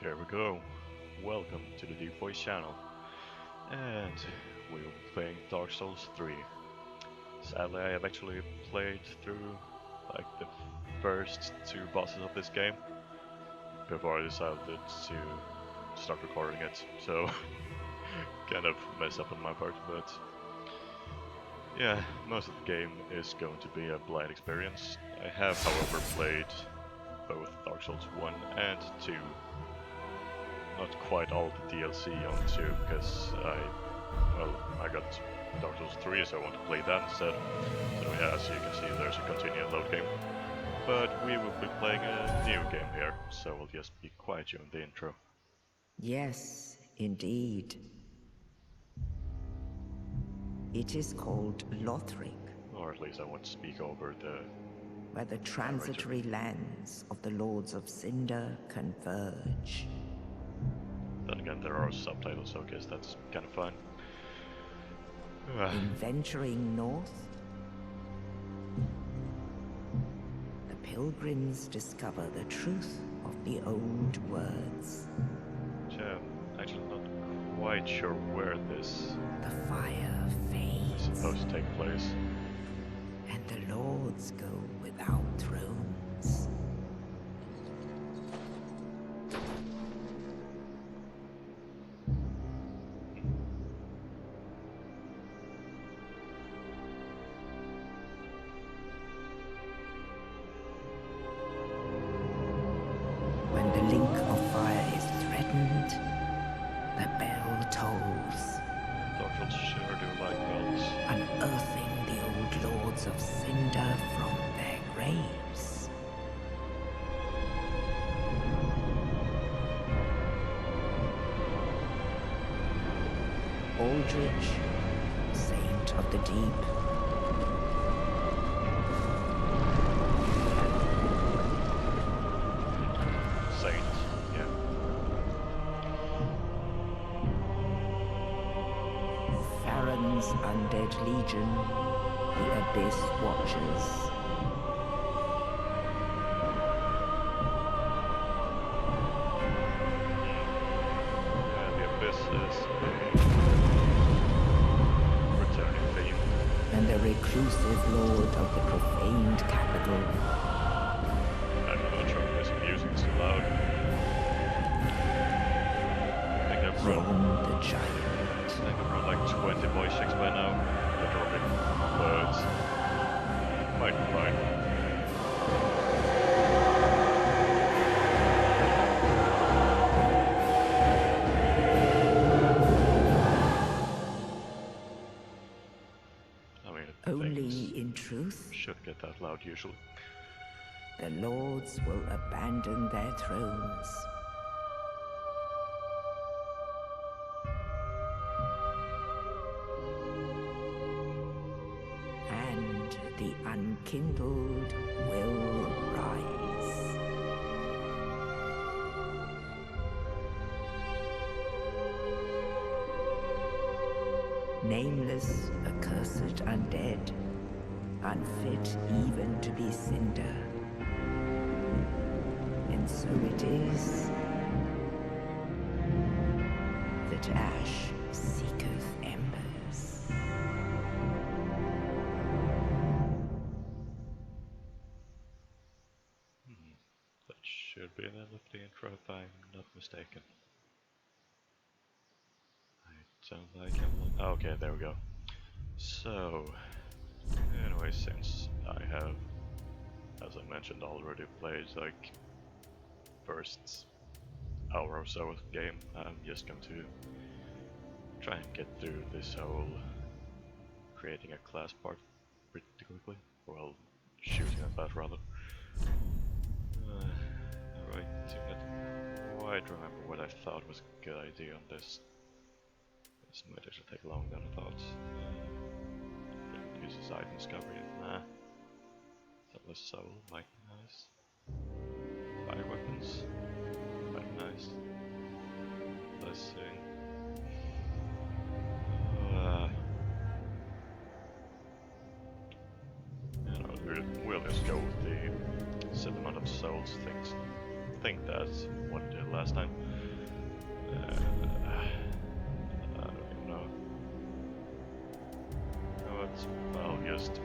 Here we go. Welcome to the Deep Voice channel. And we will be playing Dark Souls 3. Sadly, I have actually played through like the first two bosses of this game before I decided to start recording it. So kind of mess up on my part, but yeah, most of the game is going to be a blind experience. I have, however, played both Dark Souls 1 and 2. Not quite all the DLC on 2, because I got Dark Souls 3, so I want to play that instead. So yeah, as you can see, there's a continued load game. But we will be playing a new game here, so we'll just be quiet during the intro. Yes, indeed. It is called Lothric, Or at least I want to speak over the... where the transitory lands of the Lords of Cinder converge. Then again, there are subtitles, so I guess that's kind of fun. In venturing north, the pilgrims discover the truth of the old words. Yeah, actually not quite sure where this The fire is fades, supposed to take place. and the lords go without thrones. When the link of fire is threatened, the bell tolls, Dark Souls sure do like bells. unearthing the old lords of Cinder from their graves. Aldrich, saint of the deep, Saint, yeah. Farron's undead legion, the Abyss Watchers. Yeah, the Abyss is a returning theme. And the reclusive lord of the profaned capital. I'm not sure if this music is too loud. I think I've run, Ron the giant. like 20 voice checks by now. They're dropping words. Might be fine. I mean, Only things in truth, should get that loud usually. the lords will abandon their thrones. And the unkindled will rise. Nameless, accursed undead, unfit even to be cinder. And so it is that ash seeketh embers. That should be the end of the intro if I'm not mistaken. I don't like him. Okay, there we go. So, anyway, since I have, as I mentioned, already played like first hour or so of the game, I'm just going to try and get through this whole creating a class part pretty quickly. Well, shooting at that rather. Alright, I don't quite remember what I thought was a good idea on this. This might actually take longer than I thought. Use this item discovery. Nah. Subtless soul might be nice. Fire weapons might be nice. Blessing. We'll just go with the set amount of souls things. think that's what it did last time. I don't even know. No, it's, I'll just do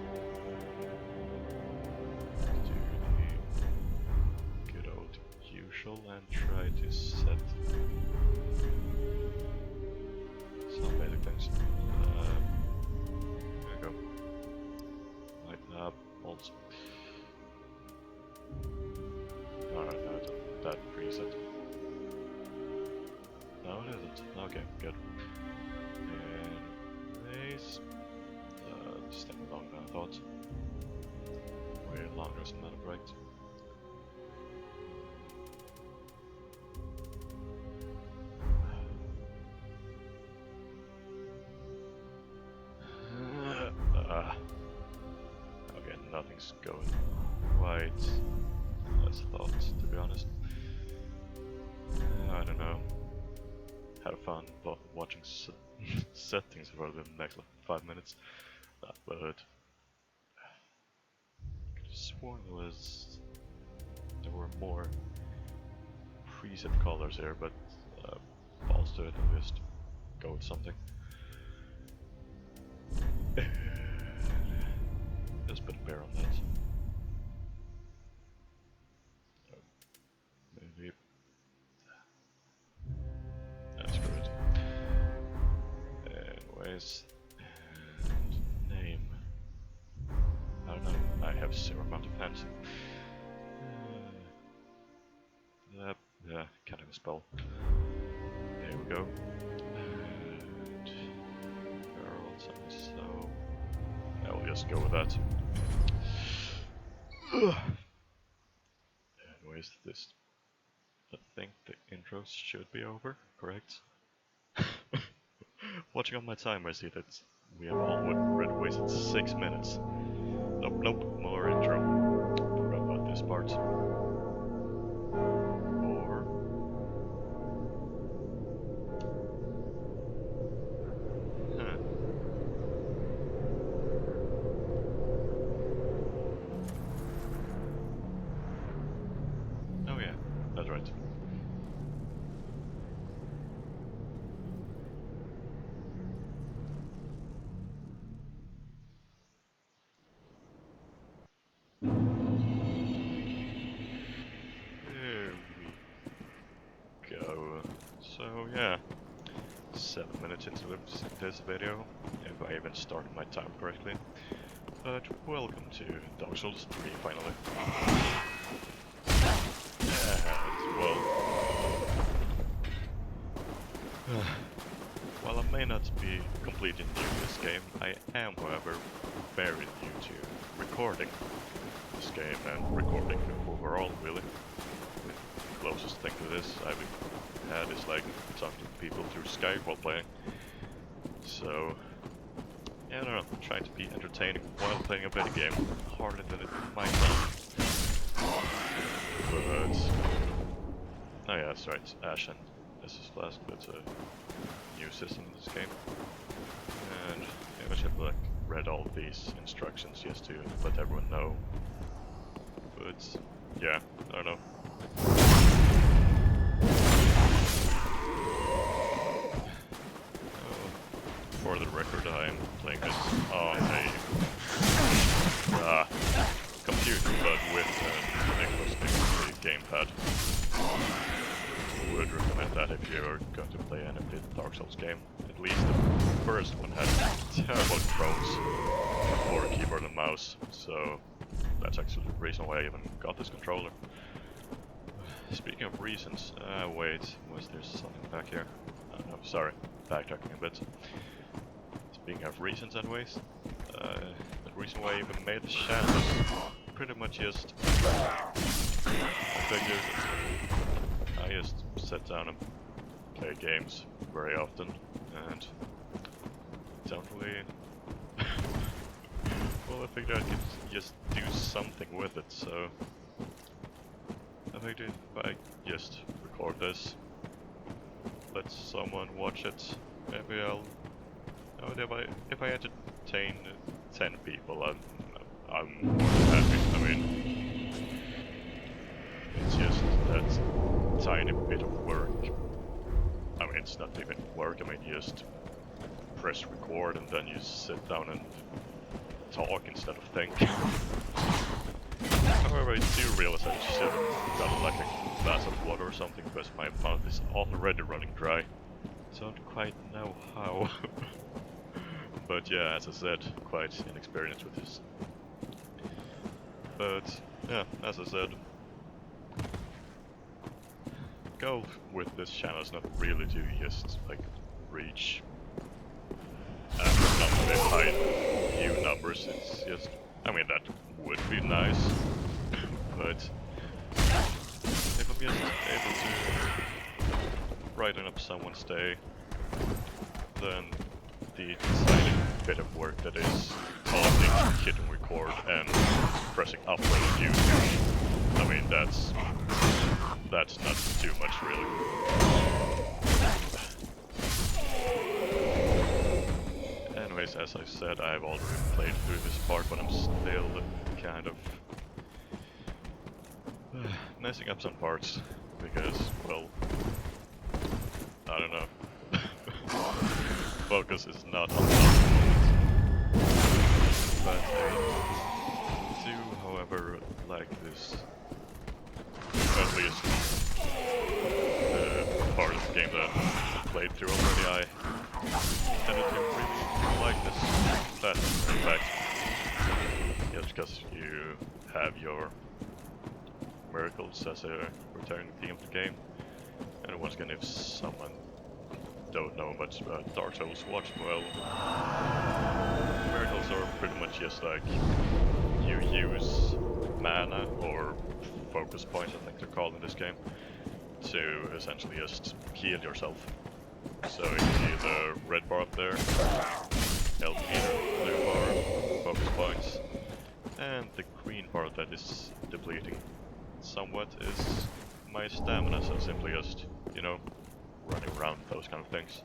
the good old usual and try to set some basic things. There we go. Light up, also. Alright, no, that preset. No, it isn't. Okay, good. And base. Just taking longer than I thought. Way longer, as a matter of fact. Okay, nothing's going quite as thought, to be honest. I don't know. Had fun watching settings for the next like 5 minutes, but I sworn there were more preset colors here, but balls to it and just go with something. Just put a bear on that. Maybe. That's good. Anyways, and name. I don't know. I have zero amount of hands. Yeah, can't even spell. There we go. And girls, and so I'll just go with that. Anyways, I think the intros should be over, correct? Watching on my timer, I see that we have already wasted 6 minutes. Nope, more intro. Forgot about this part. Or... Huh. Oh yeah, that's right. There we go. So yeah, 7 minutes into this video, if I even started my time correctly. But welcome to Dark Souls 3 finally. And, well, while I may not be completely new to this game, I am, however, very new to recording this game and recording overall, really. The closest thing to this I've had is like talking to people through Skype while playing. So, yeah, I don't know, trying to be entertaining while playing a video game, harder than it might sound. But, oh yeah, that's right, Ash and SS Flask, that's a new system in this game. And yeah, I should have like read all these instructions just to let everyone know. But yeah, I don't know. For the record, I'm playing this on a computer, but with Nicholas the gamepad. Would recommend that if you're going to play any Dark Souls game. At least the first one had terrible controls for keyboard and mouse, so that's actually the reason why I even got this controller. Speaking of reasons, wait, was there something back here? No, sorry, backtracking a bit. Speaking of reasons anyways, the reason why I even made this channel is pretty much just I just sit down and play games very often, and don't really... well, I figured I could just do something with it, so I figured if I just record this, let someone watch it, maybe I'll... if I entertain 10 people, I'm happy. I mean, it's just that tiny bit of work. I mean, it's not even work, I mean, you just press record and then you sit down and talk instead of think. However, I do realize I should have gotten like a glass of water or something because my mouth is already running dry. So I don't quite know how. But yeah, as I said, quite inexperienced with this. But yeah, as I said, goal with this channel is not really to just like reach not very high view numbers. It's just, I mean, that would be nice, but if I'm just able to brighten up someone's day, then the tiny bit of work that is talking, hitting record, and pressing upload on YouTube, I mean, that's not too much, really. Anyways, as I said, I've already played through this part, but I'm still kind of messing up some parts, because, well, I don't know. Focus is not on that. But I do, however, like this, at least part of the game that I played through already. I tended to really like this platform, in fact, just because you have your miracles as a returning theme of the game. And once again, if someone don't know much about Dark Souls, watch, well, miracles are pretty much just like you use mana or focus points, I think they're called in this game, to essentially just heal yourself. So you can see the red bar up there, health meter, blue bar, focus points, and the green bar that is depleting somewhat is my stamina, so simply just, you know, running around, those kind of things.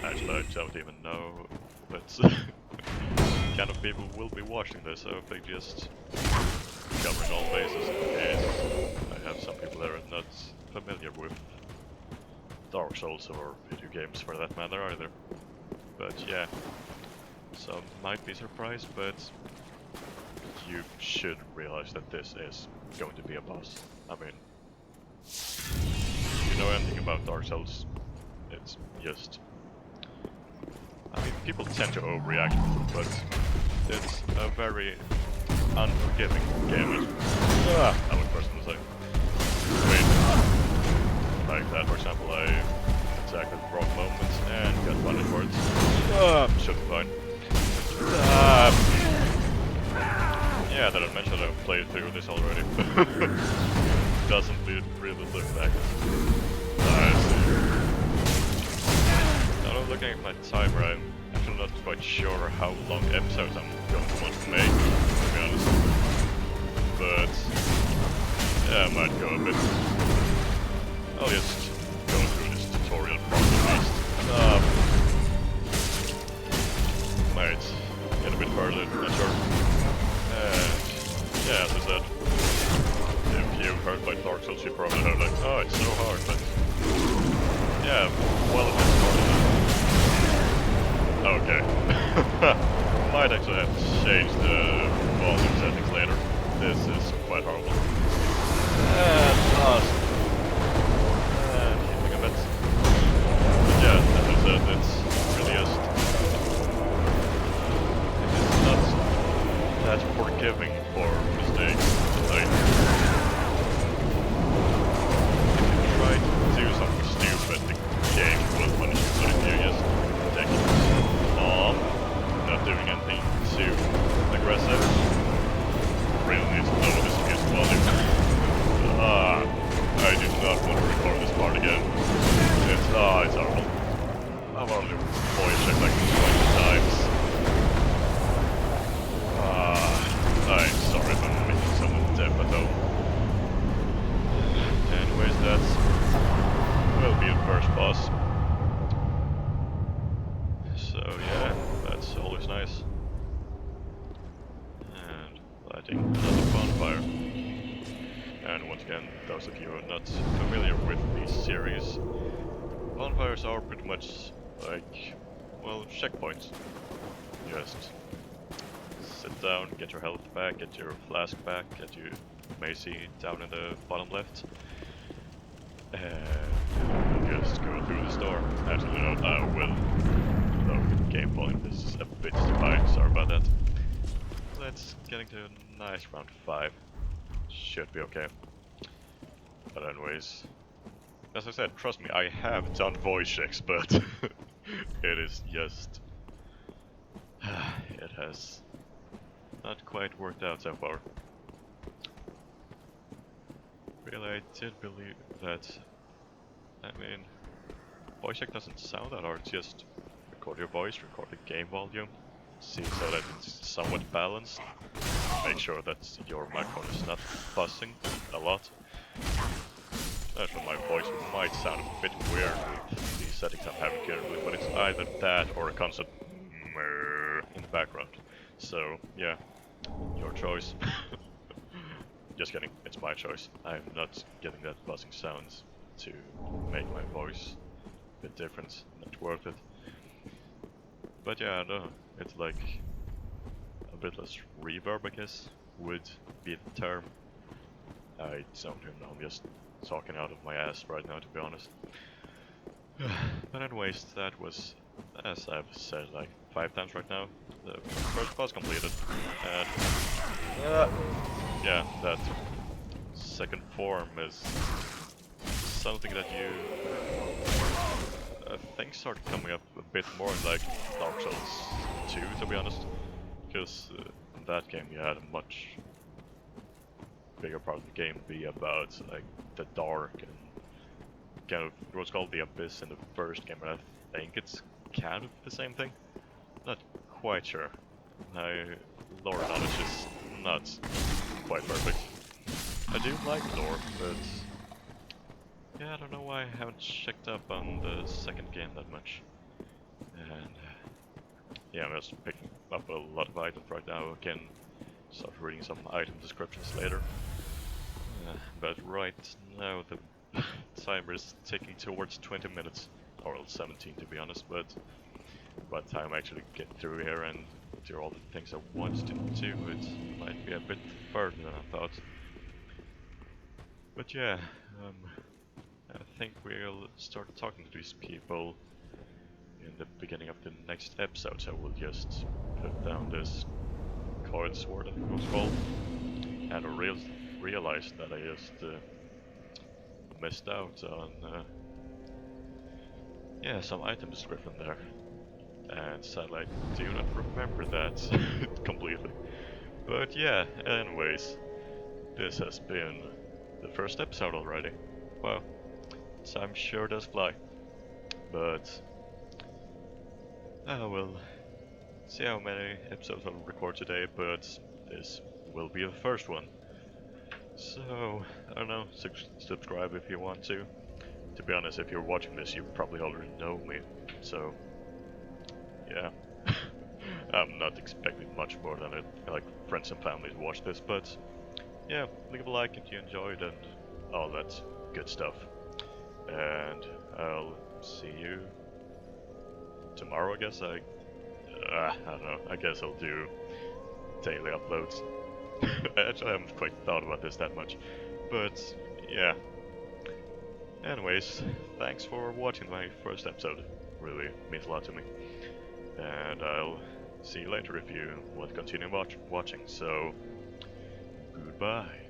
Actually, I don't even know what kind of people will be watching this, so if they just covering all bases in case I have some people that are not familiar with Dark Souls or video games for that matter either. But yeah, some might be surprised, but you should realize that this is going to be a boss. I mean, if you know anything about Dark Souls, it's just... I mean, people tend to overreact, but it's a very unforgiving game. I would personally say. I mean, like that, for example, I attacked at the wrong moments and got punished for it. Should be fine. Yeah, that I mentioned I've played through this already. Doesn't really look back. I see. Now I'm looking at my timer, I'm actually not quite sure how long episodes I'm going to want to make, to be honest. But yeah, I might go a bit. I'll just go through this tutorial part at least. Might get a bit further, not sure. Yeah, as I said, if you've heard about Dark Souls, you probably know like, oh, it's so hard, but yeah, well, it is hard. Okay. Might actually have to change the volume settings later. This is quite horrible. And last. And healing a bit. But yeah, as I said, it's really just... It's not that forgiving for mistakes. Like, if you try to do something stupid, the game will punish you. But if you just take it calm, not doing anything too aggressive, really needs to lower this against volume. once again, those of you who are not familiar with this series, bonfires are pretty much like, well, checkpoints. Just sit down, get your health back, get your flask back, get your macy down in the bottom left, and just go through this door. Actually, no, I will. No, game point, this is a bit too high, sorry about that. Let's get into a nice round 5. Should be okay. But anyways, as I said, trust me, I have done voice checks, but it is just... it has not quite worked out so far. Really, I did believe that... I mean, voice check doesn't sound that hard, just record your voice, record the game volume, see so that it's somewhat balanced, make sure that your microphone is not buzzing a lot. Actually, my voice might sound a bit weird with the settings I'm having currently, but it's either that or a constant in the background. So, yeah, your choice. Just kidding, it's my choice. I'm not getting that buzzing sound to make my voice a bit different, not worth it. But yeah, no, it's like a bit less reverb, I guess, would be the term. I don't even know, I'm just talking out of my ass right now, to be honest. But anyways, that was, as I've said like 5 times right now, the first boss completed. And yeah, that second form is something that you I think started coming up a bit more in like Dark Souls 2, to be honest, because in that game you had a much bigger part of the game be about like the dark and kind of it was called the Abyss in the first game, and I think it's kind of the same thing. Not quite sure. My lore knowledge is not quite perfect. I do like lore, but yeah, I don't know why I haven't checked up on the second game that much. And yeah, I'm just picking up a lot of items right now. I can start reading some item descriptions later. But right now the timer is ticking towards 20 minutes, or 17 to be honest, but by the time I actually get through here and do all the things I want to do, it might be a bit further than I thought. But yeah, I think we'll start talking to these people in the beginning of the next episode, so we'll just put down this coiled sword, I think it was called, and I realized that I just missed out on yeah, some item description there, and sadly I do not remember that completely. But yeah, anyways, this has been the first episode already. Well, time sure does fly, but I will see how many episodes I'll record today, but this will be the first one. So, I don't know, subscribe if you want to. To be honest, if you're watching this, you probably already know me, so yeah. I'm not expecting much more than it, like friends and family to watch this, but yeah, leave a like if you enjoyed and all that good stuff. And I'll see you tomorrow, I guess. I don't know, I guess I'll do daily uploads. Actually, I haven't quite thought about this that much, but yeah. Anyways, thanks for watching my first episode. Really means a lot to me. And I'll see you later if you want to continue watching. So, goodbye.